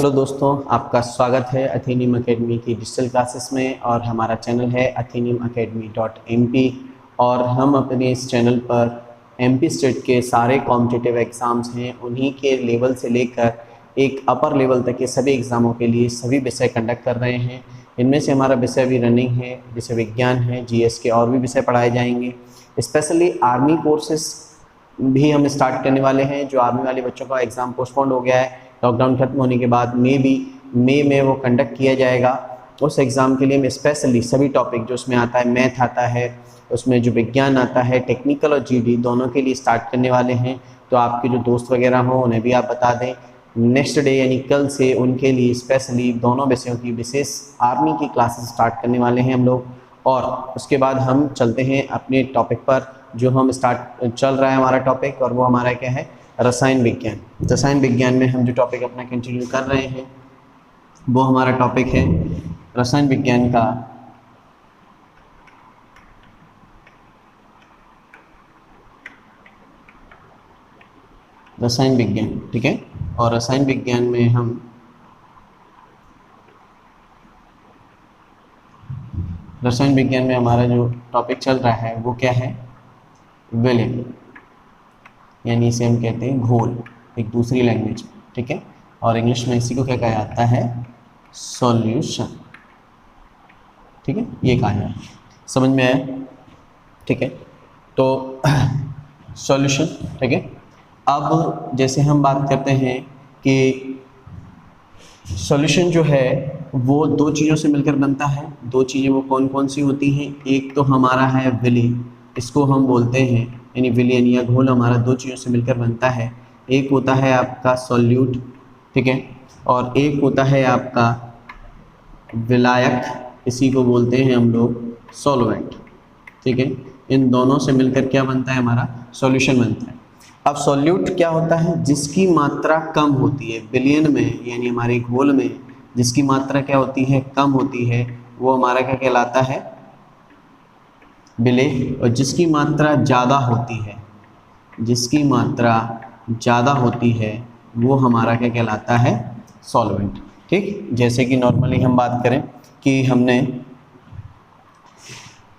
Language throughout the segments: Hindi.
हेलो दोस्तों, आपका स्वागत है अथेनियम एकेडमी की डिजिटल क्लासेस में। और हमारा चैनल है atheniumacademy.mp। और हम अपने इस चैनल पर एमपी स्टेट के सारे कॉम्पिटिटिव एग्ज़ाम्स हैं, उन्हीं के लेवल से लेकर एक अपर लेवल तक के सभी एग्ज़ामों के लिए सभी विषय कंडक्ट कर रहे हैं। इनमें से हमारा विषय भी रनिंग है, विषय विज्ञान है, जीएस के और भी विषय पढ़ाए जाएंगे। स्पेशली आर्मी कोर्सेस भी हम स्टार्ट करने वाले हैं। जो आर्मी वाले बच्चों का एग्ज़ाम पोस्टपोन्ड हो गया है लॉकडाउन खत्म होने के बाद, मई में वो कंडक्ट किया जाएगा। उस एग्ज़ाम के लिए हम स्पेशली सभी टॉपिक जो उसमें आता है, मैथ आता है, उसमें जो विज्ञान आता है, टेक्निकल और जीडी दोनों के लिए स्टार्ट करने वाले हैं। तो आपके जो दोस्त वगैरह हों उन्हें भी आप बता दें। नेक्स्ट डे यानी कल से उनके लिए स्पेशली दोनों विषयों की विशेष आर्मी की क्लासेस स्टार्ट करने वाले हैं हम लोग। और उसके बाद हम चलते हैं अपने टॉपिक पर, जो हम चल रहा है हमारा टॉपिक, और वो हमारा क्या है, रसायन विज्ञान। रसायन विज्ञान में हम जो टॉपिक अपना कंटिन्यू कर रहे हैं वो हमारा टॉपिक है रसायन विज्ञान का रसायन विज्ञान, ठीक है। और रसायन विज्ञान में हमारा जो टॉपिक चल रहा है वो क्या है, विलेन, यानी इसे हम कहते हैं घोल, एक दूसरी लैंग्वेज में, ठीक है। और इंग्लिश में इसी को क्या कहा जाता है, सॉल्यूशन, ठीक है, ये कहा जाता है। समझ में आया, ठीक है। तो सॉल्यूशन, ठीक है। अब जैसे हम बात करते हैं कि सॉल्यूशन जो है वो दो चीज़ों से मिलकर बनता है। दो चीज़ें वो कौन कौन सी होती हैं, एक तो हमारा है विलेन, इसको हम बोलते हैं, यानी विलेन या घोल हमारा दो चीज़ों से मिलकर बनता है। एक होता है आपका सॉल्यूट, ठीक है, और एक होता है आपका विलायक, इसी को बोलते हैं हम लोग सॉल्वेंट, ठीक है। इन दोनों से मिलकर क्या बनता है, हमारा सॉल्यूशन बनता है। अब सॉल्यूट क्या होता है, जिसकी मात्रा कम होती है विलेन में, यानी हमारे घोल में जिसकी मात्रा क्या होती है, कम होती है, वो हमारा क्या कहलाता है, विलेय। और जिसकी मात्रा ज़्यादा होती है वो हमारा क्या कहलाता है, सॉल्वेंट, ठीक। जैसे कि नॉर्मली हम बात करें कि हमने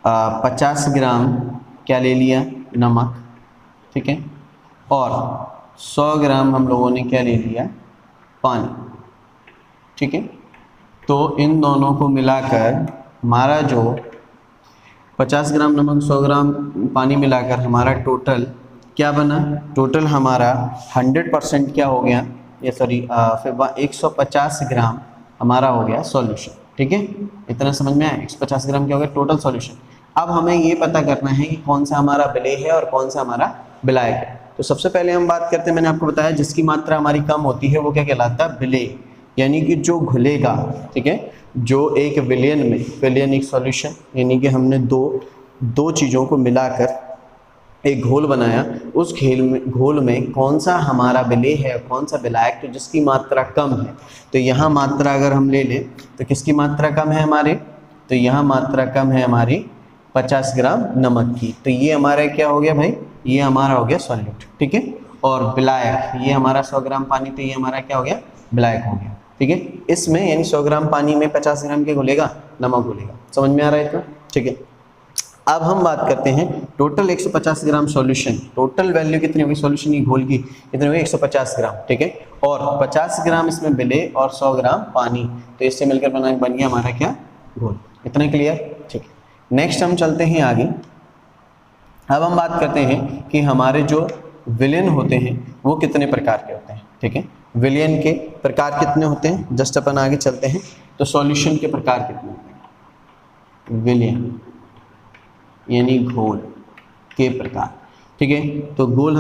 50 ग्राम क्या ले लिया, नमक, ठीक है, और 100 ग्राम हम लोगों ने क्या ले लिया, पानी, ठीक है। तो इन दोनों को मिलाकर हमारा जो 50 ग्राम नमक 100 ग्राम पानी मिलाकर हमारा टोटल क्या बना, टोटल हमारा 100% क्या हो गया, ये सॉरी फिर 150 ग्राम हमारा हो गया सॉल्यूशन, ठीक है। इतना समझ में आया, 150 ग्राम क्या हो गया टोटल सॉल्यूशन। अब हमें ये पता करना है कि कौन सा हमारा विलेय है और कौन सा हमारा विलायक है। तो सबसे पहले हम बात करते हैं, मैंने आपको बताया जिसकी मात्रा हमारी कम होती है वो क्या कहलाता है, विलेय, यानी कि जो घुलेगा, ठीक है। जो एक विलेन एक सॉल्यूशन, यानी कि हमने दो चीज़ों को मिलाकर एक घोल बनाया, उस घोल में कौन सा हमारा विलेय है और कौन सा विलायक, तो जिसकी मात्रा कम है। तो यहाँ मात्रा अगर हम ले लें तो किसकी मात्रा कम है हमारे, तो यहाँ मात्रा कम है हमारी 50 ग्राम नमक की। तो ये हमारा क्या हो गया भाई, ये हमारा हो गया सॉल्यूट, ठीक है। और विलायक, ये हमारा 100 ग्राम पानी, तो ये हमारा क्या हो गया, विलायक हो गया, ठीक है। इसमें यानी 100 ग्राम पानी में 50 ग्राम के घुलेगा, नमक घुलेगा। समझ में आ रहा है इतना, ठीक है। अब हम बात करते हैं टोटल 150 ग्राम सॉल्यूशन, टोटल वैल्यू कितनी होगी सॉल्यूशन की घोल की, कितनी होगी 150 ग्राम, ठीक है। और 50 ग्राम इसमें विलेय और 100 ग्राम पानी, तो इससे मिलकर बन गया हमारा क्या, घोल। इतना क्लियर, ठीक है। नेक्स्ट हम चलते हैं आगे। अब हम बात करते हैं कि हमारे जो विलेन होते हैं वो कितने प्रकार के होते हैं, ठीक है। विलेन के प्रकार कितने होते हैं, जस्ट अपन आगे चलते हैं। तो सॉल्यूशन के प्रकार कितने होते हैं, विलेन यानी घोल के प्रकार, ठीक है। तो घोल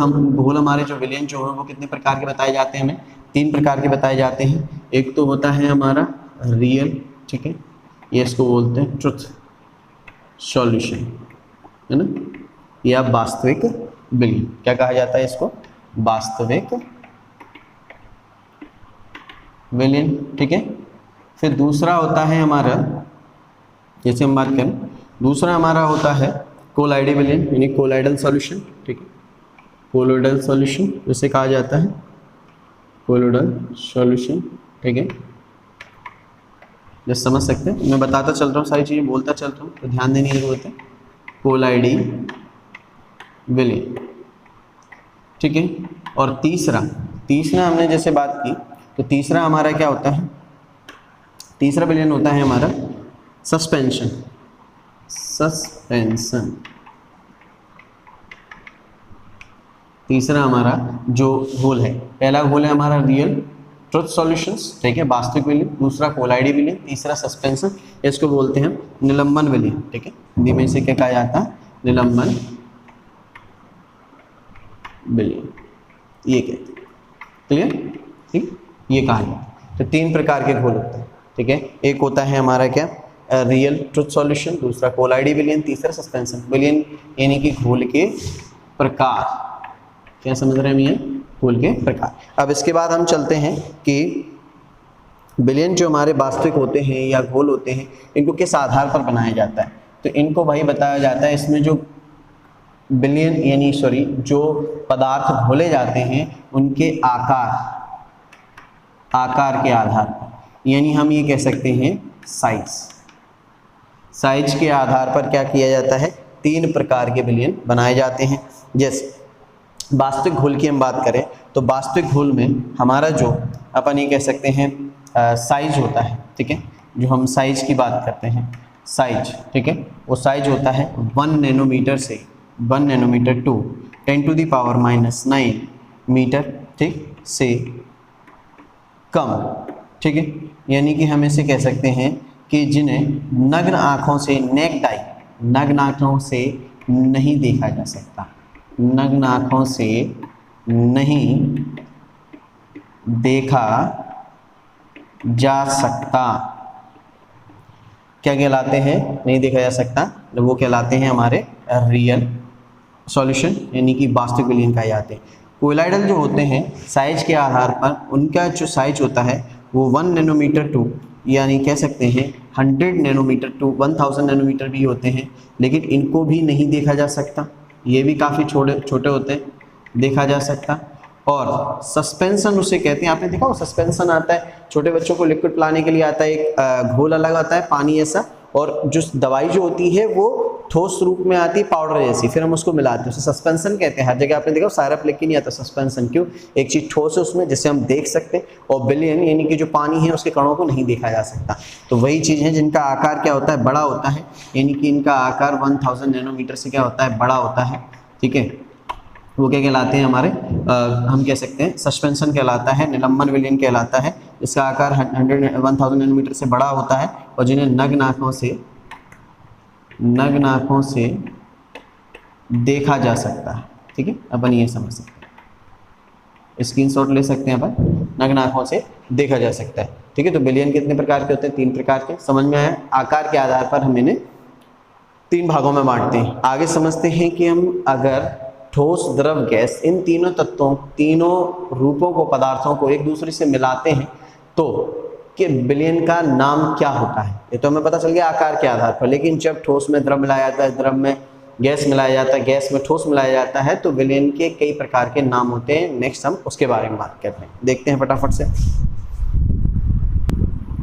हमारे जो विलेन जो है वो कितने प्रकार के बताए जाते हैं, हमें 3 प्रकार के बताए जाते हैं। एक तो होता है हमारा रियल, ठीक है, ये इसको बोलते हैं ट्रुथ सॉल्यूशन, है ना, या वास्तविक विलेन, क्या कहा जाता है इसको, वास्तविक विलेन, ठीक है। फिर दूसरा होता है हमारा, जैसे हम बात करें, दूसरा हमारा होता है कोलाइडल विलेन, यानी कोलाइडल सॉल्यूशन, ठीक है, कोलोइडल सॉल्यूशन जिसे कहा जाता है, कोलोइडल सॉल्यूशन, ठीक है, जस्ट समझ सकते हैं, मैं बताता चल रहा हूँ, सारी चीज़ें बोलता चल रहा हूँ, तो ध्यान देने की जरूरत है। कोलाइडी विलियन, ठीक है। और तीसरा हमने जैसे बात की, तो तीसरा हमारा क्या होता है, तीसरा विलियन होता है हमारा सस्पेंशन। तीसरा हमारा जो घोल है, पहला घोल है हमारा रियल ट्रुथ सॉल्यूशंस, ठीक है, वास्तविक विलियन, दूसरा कोलाइडी विलियन, तीसरा सस्पेंशन, इसको बोलते हैं निलंबन विलियन, ठीक है। हिंदी में इसे क्या कहा जाता है, निलंबन विलियन, ये कहते हैं, क्लियर, ठीक, ये कहा जाता है। तो 3 प्रकार के घोल होते हैं, ठीक है, एक होता है हमारा क्या, रियल ट्रुथ सॉल्यूशन, दूसरा कोलाइडी विलियन, तीसरा सस्पेंशन विलियन, यानी कि घोल के प्रकार, क्या समझ रहे हैं मियां, घोल के प्रकार। अब इसके बाद हम चलते हैं कि विलियन जो हमारे वास्तविक होते हैं या घोल होते हैं, इनको किस आधार पर बनाया जाता है, तो इनको भाई बताया जाता है, इसमें जो विलियन यानी सॉरी जो पदार्थ घोले जाते हैं उनके आकार के आधार पर, यानी हम ये कह सकते हैं साइज के आधार पर क्या किया जाता है, 3 प्रकार के विलियन बनाए जाते हैं। जैसे वास्तविक घोल की हम बात करें, तो वास्तविक घोल में हमारा जो अपन ये कह सकते हैं साइज होता है, ठीक है, जो हम साइज की बात करते हैं, साइज, ठीक है, वो साइज होता है 1 नैनोमीटर से 1 नैनोमीटर टू 10⁻⁹ मीटर, ठीक, से कम, ठीक है, यानी कि हम इसे कह सकते हैं कि जिन्हें नग्न आँखों से नेक्ड आई, नग्न आँखों से नहीं देखा जा सकता, नग्न आँखों से नहीं देखा जा सकता, क्या कहलाते हैं, नहीं देखा जा सकता, तो वो कहलाते हैं हमारे रियल सॉल्यूशन, यानी कि वास्तविक विलियन कहे जाते हैं। कोलाइडल जो होते हैं साइज के आधार पर, उनका जो साइज होता है वो 1 नैनोमीटर टू, यानी कह सकते हैं 100 नैनोमीटर टू 1000 नैनोमीटर भी होते हैं, लेकिन इनको भी नहीं देखा जा सकता, ये भी काफ़ी छोटे होते हैं, देखा जा सकता। और सस्पेंशन उसे कहते हैं, आपने देखा वो सस्पेंशन आता है, छोटे बच्चों को लिक्विड पिलाने के लिए आता है, एक घोल अलग आता है पानी ऐसा, और जो दवाई जो होती है वो ठोस रूप में आती है पाउडर जैसी, फिर हम उसको मिलाते हैं, उसे सस्पेंशन कहते हैं। हर जगह आपने देखा सायरप लिख के नहीं आता सस्पेंशन, क्यों, एक चीज़ ठोस है उसमें जिसे हम देख सकते हैं, और विलियन यानी कि जो पानी है उसके कणों को नहीं देखा जा सकता। तो वही चीज़ है जिनका आकार क्या होता है, बड़ा होता है, यानी कि इनका आकार 1000 नैनोमीटर से क्या होता है, बड़ा होता है, ठीक है, वो क्या कहलाते हैं हमारे, हम कह सकते हैं सस्पेंशन कहलाता है, निलंबन विलियन कहलाता है, इसका आकार 1000 नैनोमीटर से बड़ा होता है, और जिन्हें नग्न आँखों से देखा जा सकता है, ठीक है, अपन ये समझ सकते हैं, स्क्रीनशॉट ले सकते हैं अपन, नग्न आँखों से देखा जा सकता है, ठीक है। तो विलियन कितने प्रकार के होते हैं, 3 प्रकार के, समझ में आया। आकार के आधार पर हम इन्हें 3 भागों में बांटते हैं। आगे समझते हैं कि हम अगर ठोस, द्रव, गैस, इन तीनों तत्वों, तीनों रूपों को, पदार्थों को एक दूसरे से मिलाते हैं तो कि विलियन का नाम क्या होता है, ये तो हमें पता चल गया आकार के आधार पर। लेकिन जब ठोस में द्रव मिलाया जाता है, द्रव में गैस मिलाया जाता है, गैस में ठोस मिलाया जाता है, तो विलियन के कई प्रकार के नाम होते हैं। नेक्स्ट हम उसके बारे में बात करते हैं, देखते हैं फटाफट से,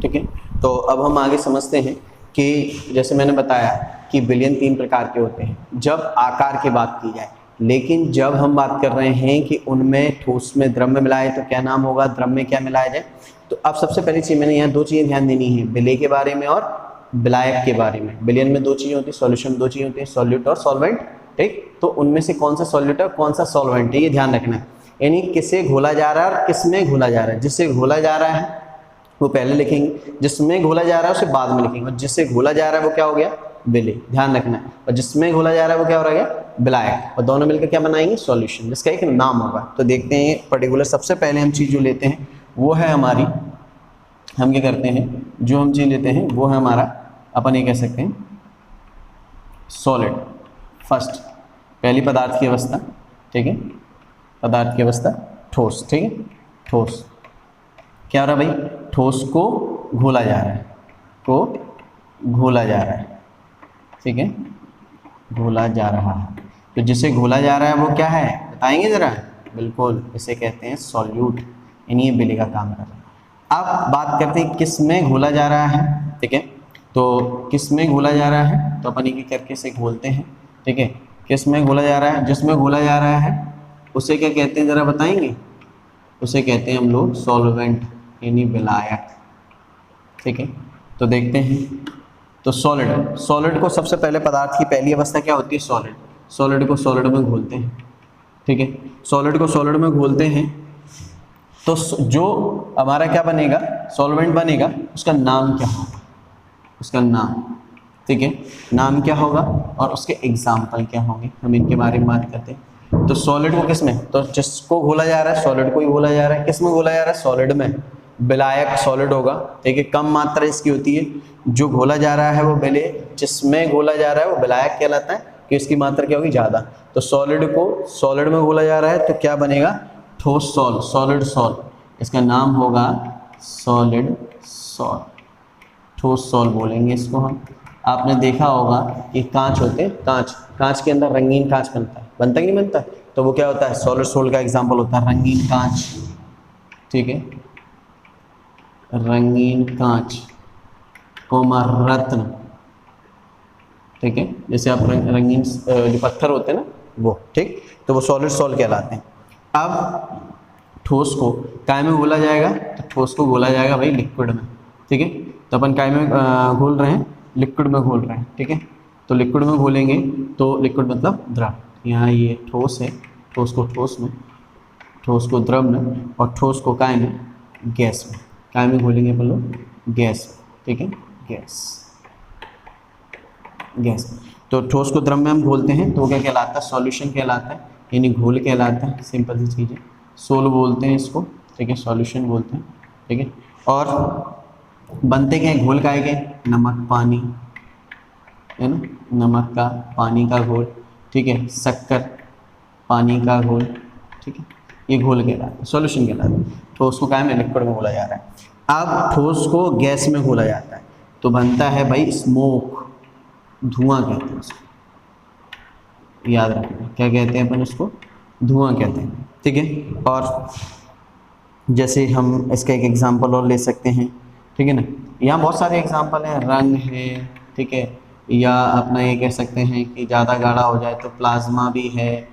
ठीक है। तो अब हम आगे समझते हैं कि जैसे मैंने बताया कि विलियन 3 प्रकार के होते हैं जब आकार की बात की जाए, लेकिन जब हम बात कर रहे हैं कि उनमें ठोस में द्रव में मिलाए तो क्या नाम होगा, द्रव में क्या मिलाया जाए। तो अब सबसे पहली चीज़ मैंने यहाँ 2 चीज़ें ध्यान देनी है, विलेय के बारे में और विलायक के बारे में। विलियन में 2 चीज़ें होती है, सॉल्यूशन 2 चीज़ें होती है, सॉल्यूट और सॉल्वेंट, ठीक। तो उनमें से कौन सा सॉल्यूट है, कौन सा सॉल्वेंट है, ये ध्यान रखना है, यानी किसे घोला जा रहा है और किस में घोला जा रहा है। जिससे घोला जा रहा है वो पहले लिखेंगे, जिसमें घोला जा रहा है उसे बाद में लिखेंगे, और जिससे घोला जा रहा है वो क्या हो गया, विलेय, ध्यान रखना है। और जिसमें घोला जा रहा है वो क्या हो गया, विलायक, और दोनों मिलकर क्या बनाएंगे, सॉल्यूशन, जिसका एक नाम होगा। तो देखते हैं पर्टिकुलर, सबसे पहले हम चीज़ जो लेते हैं वो है हमारी, हम क्या करते हैं, जो हम चीज़ लेते हैं वो है हमारा, अपन ये कह सकते हैं सॉलिड। फर्स्ट, पहली पदार्थ की अवस्था, ठीक है, पदार्थ की अवस्था ठोस, ठीक है, ठोस क्या हो रहा है भाई, ठोस को घोला जा रहा है, घोला जा रहा है, ठीक है, घोला जा रहा है। तो जिसे घोला जा रहा है वो क्या है, बताएंगे ज़रा, बिल्कुल इसे कहते हैं सॉल्यूट, यानी ये विलेय का काम कर रहा है। अब बात करते हैं किस में घोला जा रहा है, ठीक है। तो किस में घोला जा रहा है, तो अपन एक करके से घोलते हैं, ठीक है। किस में घोला जा रहा है, जिसमें घोला जा रहा है उसे क्या कहते हैं ज़रा बताएंगे? उसे कहते हैं हम लोग सॉल्वेंट यानी विलायक, ठीक है। तो देखते हैं, तो सॉलिड को सबसे पहले पदार्थ की पहली अवस्था क्या होती है? सॉलिड को सॉलिड में घोलते हैं, ठीक है। सॉलिड को सॉलिड में घोलते हैं तो जो हमारा क्या बनेगा, सॉल्वेंट बनेगा, उसका नाम क्या होगा? उसका नाम, ठीक है, नाम क्या होगा और उसके एग्जाम्पल क्या होंगे, हम इनके बारे में बात करते हैं। तो सॉलिड को किस में, तो जिसको घोला जा रहा है सॉलिड को ही घोला जा रहा है। किस में घोला जा रहा है? सॉलिड में। विलायक सॉलिड होगा, ठीक है, कम मात्रा इसकी होती है। जो घोला जा रहा है वो जिसमें घोला जा रहा है वो विलायक कहलाता है कि इसकी मात्रा क्या होगी? ज़्यादा। तो सॉलिड को सॉलिड में घोला जा रहा है तो क्या बनेगा? ठोस सॉलिड सॉल, इसका नाम होगा सॉलिड सॉल, ठोस सॉल बोलेंगे इसको हम। आपने देखा होगा कि कांच होते हैं, कांच के अंदर रंगीन कांच बनता है कि नहीं बनता? तो वो क्या होता है? सॉलिड सॉल का एग्जांपल होता है रंगीन कांच, ठीक है, रंगीन कांच, रत्न, ठीक है। जैसे आप रंगीन जो पत्थर होते हैं ना वो, ठीक, तो वो सॉलिड सॉल कहलाते हैं। अब ठोस को काय में घोला जाएगा, तो ठोस को घोला जाएगा भाई लिक्विड में, ठीक है। तो अपन काय में घोल रहे हैं, लिक्विड में घोल रहे हैं, ठीक है। तो लिक्विड में घोलेंगे तो लिक्विड मतलब द्रव, यहाँ ये ठोस है, ठोस को ठोस में, ठोस को द्रव में, और ठोस को काय में, गैस में। काय में घोलेंगे अपन लोग? गैस में, ठीक है, गैस। तो ठोस को द्रव में हम घोलते हैं तो वो क्या कहलाता है? सॉल्यूशन कहलाता है, यानी घोल कहलाता है। सिंपल सी चीज़ है, सोल बोलते हैं इसको, ठीक है, सॉल्यूशन बोलते हैं, ठीक है। और बनते क्या है? घोल का है, नमक पानी, है ना, नमक का पानी का घोल, ठीक है, शक्कर पानी का घोल, ठीक है, ये घोल कहलाता है, सॉल्यूशन कहलाता है। ठोस को क्या में? लिक्विड में घोला जा रहा है। अब ठोस को गैस में घोला जाता है तो बनता है भाई स्मोक, धुआं कहते हैं उसको, याद रखना क्या कहते हैं अपन उसको? धुआं कहते हैं, ठीक है। और जैसे हम इसका एक एग्जांपल और ले सकते हैं, ठीक है ना, यहाँ बहुत सारे एग्जांपल हैं, रंग है, ठीक है, या अपना ये कह सकते हैं कि ज़्यादा गाढ़ा हो जाए तो प्लाज्मा भी है।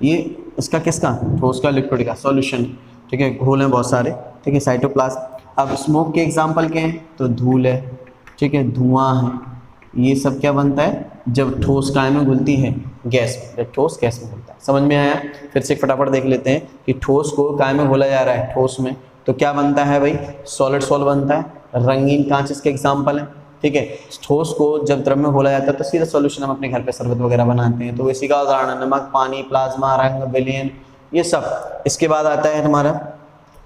ये इसका किसका? ठोस का, लिक्विड का, सॉल्यूशन, ठीक है, घोल हैं बहुत सारे, ठीक है, साइटोप्लाज्म। अब स्मोक के एग्जांपल क्या हैं? तो धूल है, ठीक है, धुआं है, ये सब क्या बनता है जब ठोस काय में घुलती है? गैस में। जब ठोस गैस में घुलता है, समझ में आया? फिर से फटाफट देख लेते हैं कि ठोस को काय में घोला जा रहा है, ठोस में, तो क्या बनता है भाई? सॉलिड सॉल बनता है, रंगीन कांच इसके एग्जाम्पल है, ठीक है। ठोस को जब द्रव में घोला जाता है तो सीधा सॉल्यूशन हम अपने घर पे शरबत वगैरह बनाते हैं, तो इसी का उदाहरण है नमक, पानी, प्लाज्मा, रंग, विलयन, ये सब। इसके बाद आता है हमारा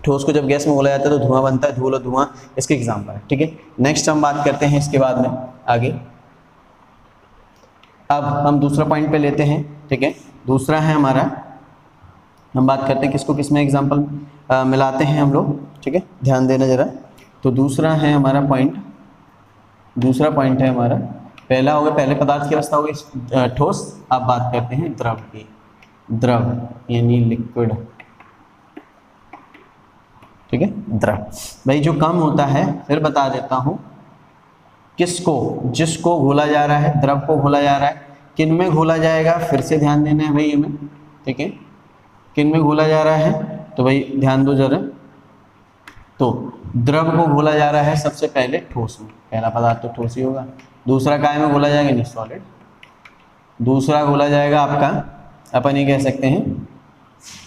ठोस को जब गैस में घोला जाता है तो धुआं बनता है, धूल और धुआं इसके एग्जाम्पल है, ठीक है। नेक्स्ट हम बात करते हैं इसके बाद में आगे। अब हम दूसरा पॉइंट पे लेते हैं, ठीक है। दूसरा है हमारा, हम बात करते हैं किसको किस में एग्जाम्पल मिलाते हैं हम लोग, ठीक है, ध्यान देना जरा। तो दूसरा है हमारा पॉइंट, दूसरा पॉइंट है हमारा, पहला होगा पहले पदार्थ की अवस्था होगी ठोस। अब बात करते हैं द्रव की, द्रव यानी लिक्विड, ठीक है, द्रव। भाई जो कम होता है, फिर बता देता हूँ, किसको? जिसको घोला जा रहा है, द्रव को घोला जा रहा है, किन में घोला जाएगा? फिर से ध्यान देना है भाई हमें, ठीक है, किन में घोला जा रहा है? तो भाई ध्यान दो जरा। तो द्रव को घोला जा रहा है सबसे पहले ठोस में, पहला पदार्थ तो ठोस ही होगा। दूसरा काय में घोला जाएगा? नहीं, सॉलिड। दूसरा घोला जाएगा आपका, अपन ये कह सकते हैं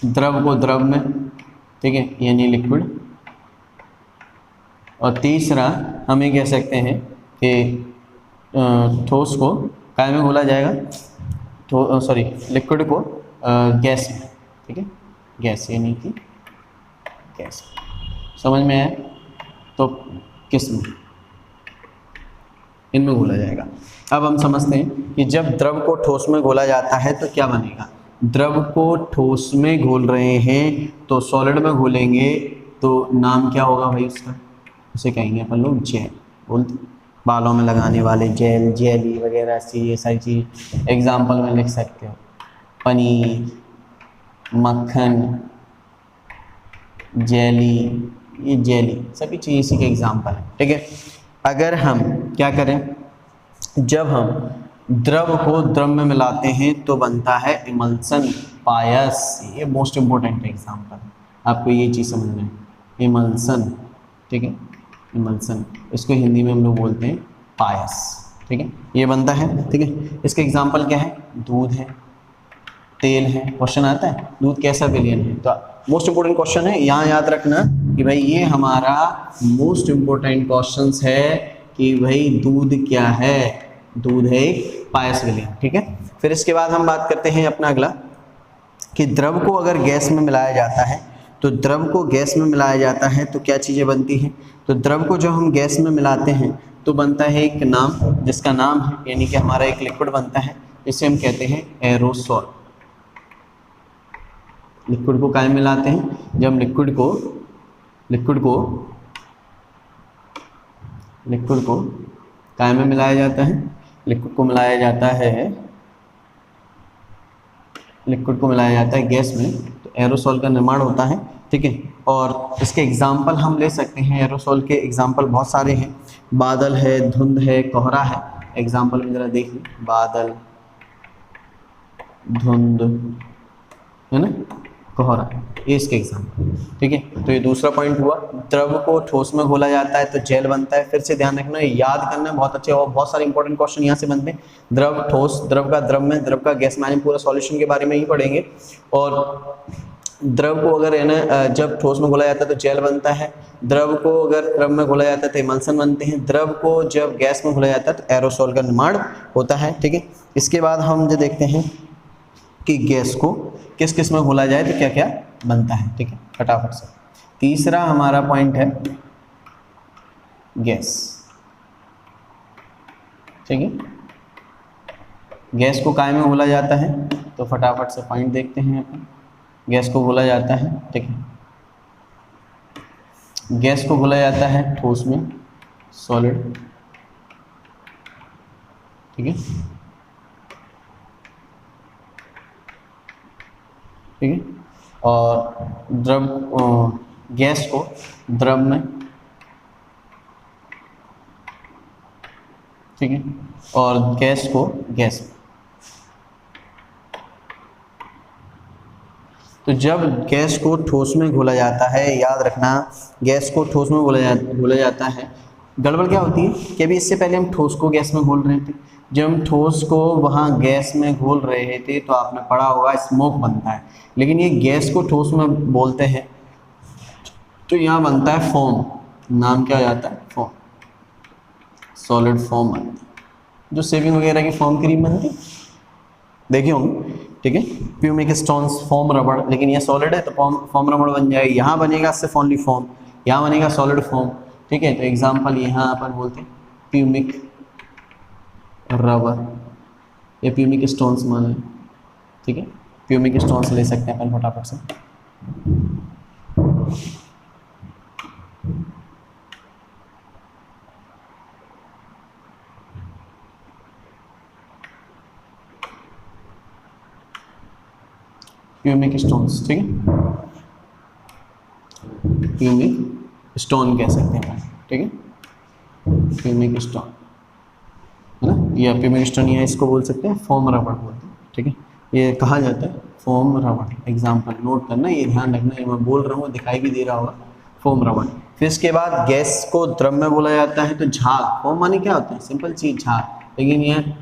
द्रव को द्रव में, ठीक है, यानी लिक्विड। और तीसरा हम ये कह सकते हैं कि ठोस को काय में घोला जाएगा, तो सॉरी लिक्विड को गैस में, ठीक है, गैस यानी कि गैस। समझ में आया? तो किस में? इनमें घोला जाएगा। अब हम समझते हैं कि जब द्रव को ठोस में घोला जाता है तो क्या बनेगा। द्रव को ठोस में घोल रहे हैं तो सॉलिड में घोलेंगे तो नाम क्या होगा भाई उसका? उसे कहेंगे अपन लोग जेल। बोलते बालों में लगाने वाले जेल, जेली वगैरह ऐसी ये सारी चीज़ एग्जाम्पल में लिख सकते हो। पनीर, मक्खन, जेली, ये जेली, सभी चीज़ इसी के एग्जाम्पल है। ठीक है, अगर हम क्या करें, जब हम द्रव को द्रव में मिलाते हैं तो बनता है इमल्सन, पायस। ये मोस्ट इम्पोर्टेंट एग्जाम्पल, आपको ये चीज़ समझना है, इमल्सन। ठीक है, इमल्सन, इसको हिंदी में हम लोग बोलते हैं पायस। ठीक है, ये बनता है। ठीक है, इसके एग्जाम्पल क्या है, दूध है, तेल है। क्वेश्चन आता है दूध कैसा विलयन है, तो मोस्ट इंपोर्टेंट क्वेश्चन है, यहाँ याद रखना कि भाई ये हमारा मोस्ट इंपोर्टेंट क्वेश्चन है कि भाई दूध क्या है, दूध है एक पायस विलयन। ठीक है, फिर इसके बाद हम बात करते हैं अपना अगला कि द्रव को अगर गैस में मिलाया जाता है, तो द्रव को गैस में मिलाया जाता है तो क्या चीज़ें बनती हैं, तो द्रव को जो हम गैस में मिलाते हैं तो बनता है एक नाम, जिसका नाम है, यानी कि हमारा एक लिक्विड बनता है, जिसे हम कहते हैं एरोसोल। लिक्विड को काय में मिलाते हैं, जब हम लिक्विड को काय में मिलाया जाता है, लिक्विड को मिलाया जाता है गैस में, तो एरोसोल का निर्माण होता है। ठीक है, और इसके एग्जाम्पल हम ले सकते हैं, एरोसोल के एग्जाम्पल बहुत सारे हैं, बादल है, धुंध है, कोहरा है। एग्जाम्पल में ज़रा देख लें, बादल, धुंध, है ना, कोहरा, ये इसके एग्जाम्पल। ठीक है, तो ये दूसरा पॉइंट हुआ। द्रव को ठोस में घोला जाता है तो जेल बनता है। फिर से ध्यान रखना, याद करना बहुत अच्छे, और बहुत सारे इंपॉर्टेंट क्वेश्चन यहाँ से बनते हैं। द्रव ठोस, द्रव का द्रव में, द्रव का गैस में, पूरा सॉल्यूशन के बारे में ही पढ़ेंगे। और द्रव को अगर है ना जब ठोस में घोला जाता है तो जेल बनता है, द्रव को अगर द्रव में घोला जाता है तो इमल्सन बनते हैं, द्रव को जब गैस में घोला जाता है तो एरोसोल का निर्माण होता है। ठीक है, इसके बाद हम जो देखते हैं कि गैस को किस किस में घोला जाए तो क्या क्या बनता है। ठीक है, फटाफट से तीसरा हमारा पॉइंट है गैस। ठीक है, गैस को काय में घोला जाता है, तो फटाफट से पॉइंट देखते हैं अपन। गैस को घोला जाता है, ठीक है, गैस को घोला जाता है ठोस में, सॉलिड। ठीक है, ठीक है, और द्रव, गैस को द्रव में, ठीक है, और गैस को गैस में। तो जब गैस को ठोस में घोला जाता है, याद रखना गैस को ठोस में घोला जाता है, गड़बड़ क्या होती है कि अभी इससे पहले हम ठोस को गैस में घोल रहे थे, जब हम ठोस को वहाँ गैस में घोल रहे थे तो आपने पढ़ा होगा स्मोक बनता है, लेकिन ये गैस को ठोस में बोलते हैं तो यहाँ बनता है फोम। नाम क्या हो जाता है, फोम, सॉलिड फोम बनता है, जो सेविंग वगैरह की फोम क्रीम बनती है, देखिए होंगे। ठीक है, प्यूमिक स्टोन्स, फोम रबड़, लेकिन ये सॉलिड है तो फोम रबड़ बन जाएगा। यहाँ बनेगा सिर्फ ओनली फोम, यहाँ बनेगा सॉलिड फोम। ठीक है, तो एग्जांपल यहाँ अपन बोलते हैं प्यूमिक रबर या प्यूमिक स्टोन्स मान लें। ठीक है, प्यूमिक स्टोन्स ले सकते हैं अपन फटाफट से। प्यूमिक स्टोन्स, ठीक है, प्यूमिक स्टोन कह सकते हैं। ठीक है, प्यूमिक स्टोन है ना, या प्यूमिक स्टोन, या इसको बोल सकते हैं फोम रबड़ बोलते हैं। ठीक है, ये कहा जाता है फोम रबड़। एग्जाम्पल नोट करना, ये ध्यान रखना, ये मैं बोल रहा हूँ दिखाई भी दे रहा होगा, फोम रबड़। फिर इसके बाद गैस को द्रव में बोला जाता है तो झाग, फोम माने क्या होता है, सिंपल चीज़ झाग, लेकिन यह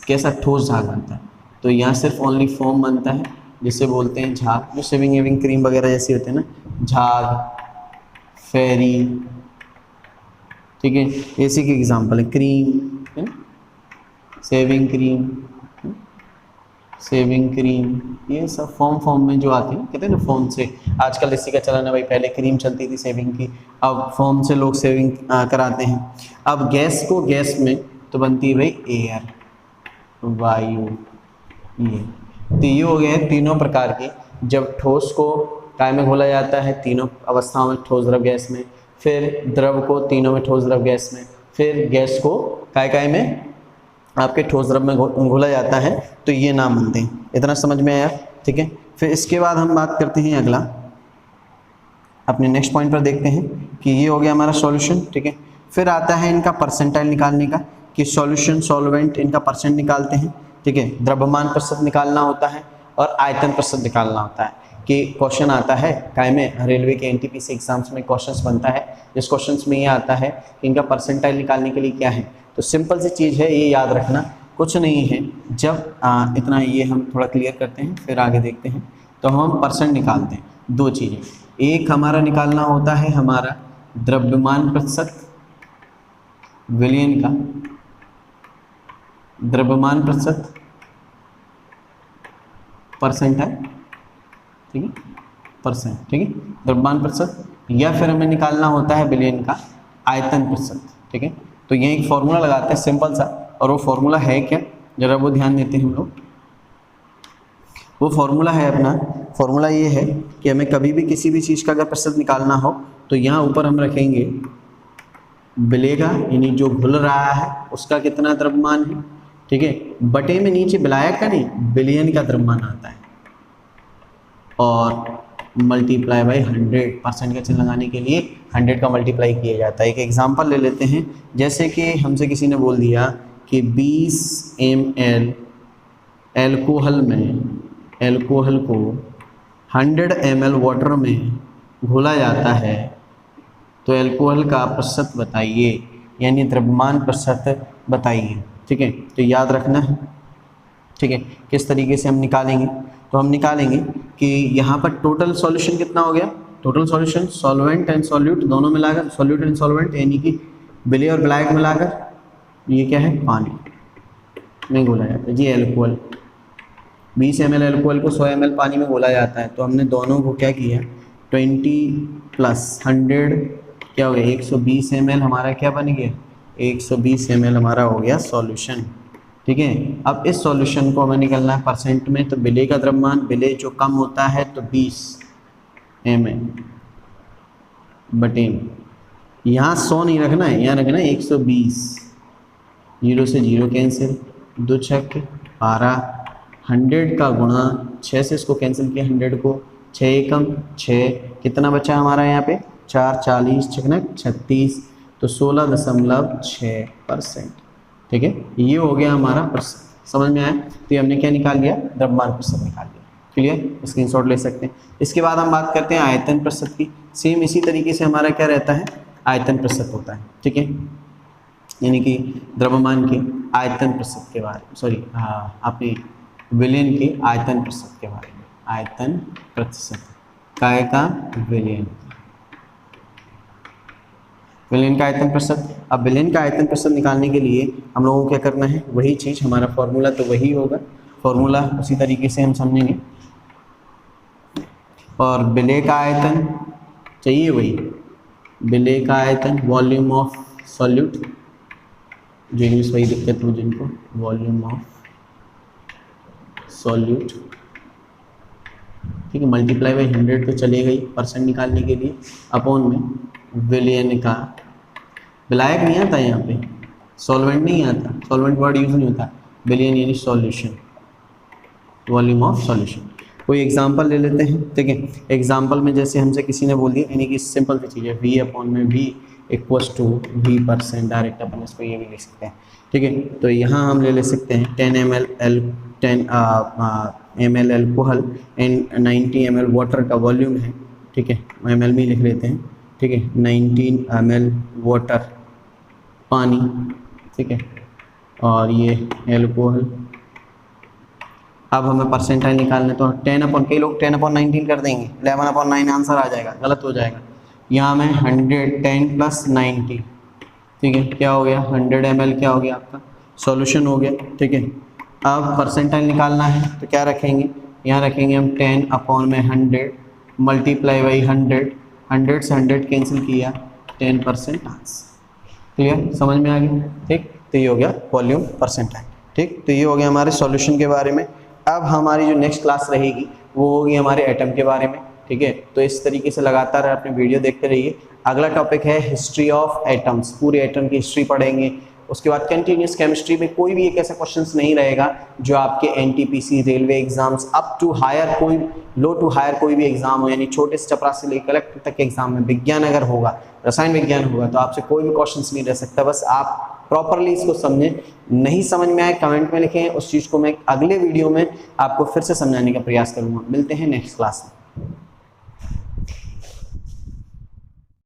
कैसा ठोस झाग बनता है, तो यहाँ सिर्फ ओनली फोम बनता है, जिसे बोलते हैं झाग। जो सेविंग एविंग क्रीम वगैरह जैसी होते हैं ना, झाग, फेरी, ठीक है, इसी के एग्जाम्पल है। क्रीम है ना, सेविंग क्रीम, सेविंग क्रीम, ये सब फॉर्म में जो आती है, कहते हैं ना फोम से। आजकल इसी का चलन है भाई, पहले क्रीम चलती थी सेविंग की, अब फोम से लोग सेविंग कराते हैं। अब गैस को गैस में तो बनती है भाई एयर, वायु, ये तो ये हो गए तीनों प्रकार के। जब ठोस को काय में घोला जाता है, तीनों अवस्थाओं में, ठोस द्रव गैस में, फिर द्रव को तीनों में, ठोस द्रव गैस में, फिर गैस को काय में आपके ठोस द्रव में घोला जाता है, तो ये नाम बनते हैं। इतना समझ में आया, ठीक है। फिर इसके बाद हम बात करते हैं अगला, अपने नेक्स्ट पॉइंट पर देखते हैं कि ये हो गया हमारा सॉल्यूशन, ठीक है। फिर आता है इनका परसेंटाइल निकालने का, कि सॉल्यूशन सॉल्वेंट इनका परसेंट निकालते हैं, ठीक है। द्रव्यमान प्रतिशत निकालना होता है और आयतन प्रतिशत निकालना होता है। कि क्वेश्चन आता है काय में, रेलवे के एनटीपीसी एग्जाम्स में क्वेश्चंस बनता है, जिस क्वेश्चंस में ये आता है कि इनका परसेंटाइल निकालने के लिए क्या है। तो सिंपल सी चीज़ है, ये याद रखना, कुछ नहीं है। जब इतना ये हम थोड़ा क्लियर करते हैं फिर आगे देखते हैं। तो हम परसेंट निकालते हैं, दो चीज़ें, एक हमारा निकालना होता है हमारा द्रव्यमान प्रतिशत विलयन का, द्रव्यमान प्रतिशत परसेंटाइल, ठीक है, परसेंट, ठीक है, द्रव्यमान प्रतिशत, या फिर हमें निकालना होता है विलयन का आयतन प्रतिशत, ठीक है। तो ये एक फॉर्मूला लगाते हैं सिंपल सा, और वो फॉर्मूला है क्या, जरा वो ध्यान देते हैं हम लोग। वो फॉर्मूला है अपना, फॉर्मूला ये है कि हमें कभी भी किसी भी चीज़ का अगर प्रतिशत निकालना हो तो यहाँ ऊपर हम रखेंगे विलेय का, यानी जो घुल रहा है उसका कितना द्रव्यमान है, ठीक है, बटे में नीचे विलायक का नहीं विलयन का द्रव्यमान आता है, और मल्टीप्लाई बाई 100% का चिन्ह लगाने के लिए 100 का मल्टीप्लाई किया जाता है। एक एग्जांपल ले लेते हैं, जैसे कि हमसे किसी ने बोल दिया कि 20 ml एल्कोहल में, एल्कोहल को 100 ml वाटर में घोला जाता है, तो एल्कोहल का प्रतिशत बताइए, यानी द्रव्यमान प्रतिशत बताइए, ठीक है। तो याद रखना है, ठीक है। किस तरीके से हम निकालेंगे, तो हम निकालेंगे कि यहाँ पर टोटल सॉल्यूशन कितना हो गया, total solution solvent and solute दोनों मिलाकर, सॉल्यूट एंड सॉल्वेंट यानी कि विलेय और विलायक मिलाकर, ये क्या है, पानी में घोला जाता है जी। एल्कोहल 20 ml एल्कोहल को 100 ml पानी में घोला जाता है, तो हमने दोनों को क्या किया, 20 + 100 क्या हो गया, 120 ml हमारा क्या बन गया, 120 ml हमारा हो गया सॉल्यूशन, ठीक है। अब इस सॉल्यूशन को हमें निकालना है परसेंट में, तो विलेय का द्रव्यमान, विलेय जो कम होता है तो 20 ml बटे में, यहाँ 100 नहीं रखना है, यहाँ रखना है 120, 0 से 0 कैंसिल, 2 छक 12, 100 का गुणा 6 से इसको कैंसिल किया, 100 को 6 एकम 6, कितना बचा हमारा यहाँ पे 4, 40 छकना 36, तो 16.6%, ठीक है। ये हो गया हमारा प्रतिशत, समझ में आया। तो ये हमने क्या निकाल लिया, द्रव्यमान प्रतिशत निकाल लिया, क्लियर, स्क्रीनशॉट ले सकते हैं। इसके बाद हम बात करते हैं आयतन प्रतिशत की। सेम इसी तरीके से हमारा क्या रहता है, आयतन प्रतिशत होता है, ठीक है, यानी कि द्रव्यमान के आयतन प्रतिशत के बारे में, सॉरी आपने विलयन के आयतन प्रतिशत के बारे में, आयतन प्रतिशत काय का विलयन, विलयन का आयतन प्रतिशत। अब विलयन का आयतन प्रतिशत निकालने के लिए हम लोगों को क्या करना है, वही चीज़, हमारा फॉर्मूला तो वही होगा, फॉर्मूला उसी तरीके से हम समझेंगे, और विलेय का आयतन चाहिए वही, विलेय का आयतन वॉल्यूम ऑफ सॉल्यूट, जो इंग्लिश वही दिक्कत हो जिनको, वॉल्यूम ऑफ सॉल्यूट, ठीक है, मल्टीप्लाई बाई 100 तो चले गई परसेंट निकालने के लिए, अपॉन में विलयन का, विलायक नहीं आता यहाँ पे, सॉल्वेंट नहीं आता, सॉल्वेंट वर्ड यूज नहीं होता, विलयन यानी सॉल्यूशन, वॉल्यूम ऑफ सॉल्यूशन। कोई एग्जांपल ले लेते हैं, ठीक है। एग्जांपल में जैसे हमसे किसी ने बोल दिया, यानी कि सिंपल सी चीज़ है, V अपॉन में V equals to V%, direct अपन इसको ये भी लिख सकते हैं, ठीक है। तो यहाँ हम ले सकते हैं 10 ml alcohol and 90 ml water का वॉल्यूम है, ठीक है, ml में लिख लेते हैं, ठीक है, 19 ml वाटर पानी, ठीक है, और ये एल्कोहल। अब हमें परसेंटाइल निकालने, तो 10 अपॉन, कई लोग 10/19 कर देंगे, 11/9 आंसर आ जाएगा, गलत हो जाएगा। यहाँ में 110 + 90, ठीक है, क्या हो गया, 100 ml क्या हो गया आपका सॉल्यूशन हो गया, ठीक है। अब परसेंटाइल निकालना है तो क्या रखेंगे, यहाँ रखेंगे हम 10 अपॉन में 100 मल्टीप्लाई बाई 100, 100 से 100 कैंसिल किया, 10% आंसर, क्लियर, समझ में आ गया, ठीक। तो ये हो गया वॉल्यूम परसेंटाइल, ठीक। तो ये हो गया हमारे सॉल्यूशन के बारे में। अब हमारी जो नेक्स्ट क्लास रहेगी वो होगी हमारे एटम के बारे में, ठीक है। तो इस तरीके से लगातार अपने वीडियो देखते रहिए। अगला टॉपिक है हिस्ट्री ऑफ एटम्स, पूरे एटम की हिस्ट्री पढ़ेंगे, उसके बाद कंटिन्यूस केमिस्ट्री में कोई भी एक ऐसा क्वेश्चंस नहीं रहेगा जो आपके NTPC, railway exams up to higher, कोई लो टू हायर कोई भी एग्जाम हो, यानी छोटे से चपरा से लेकर कलेक्टर तक के एग्जाम में विज्ञान अगर होगा, रसायन विज्ञान होगा, तो आपसे कोई भी क्वेश्चंस नहीं रह सकता। बस आप प्रॉपरली इसको समझें। नहीं समझ में आए कमेंट में लिखें, उस चीज़ को मैं अगले वीडियो में आपको फिर से समझाने का प्रयास करूँगा। मिलते हैं नेक्स्ट क्लास में।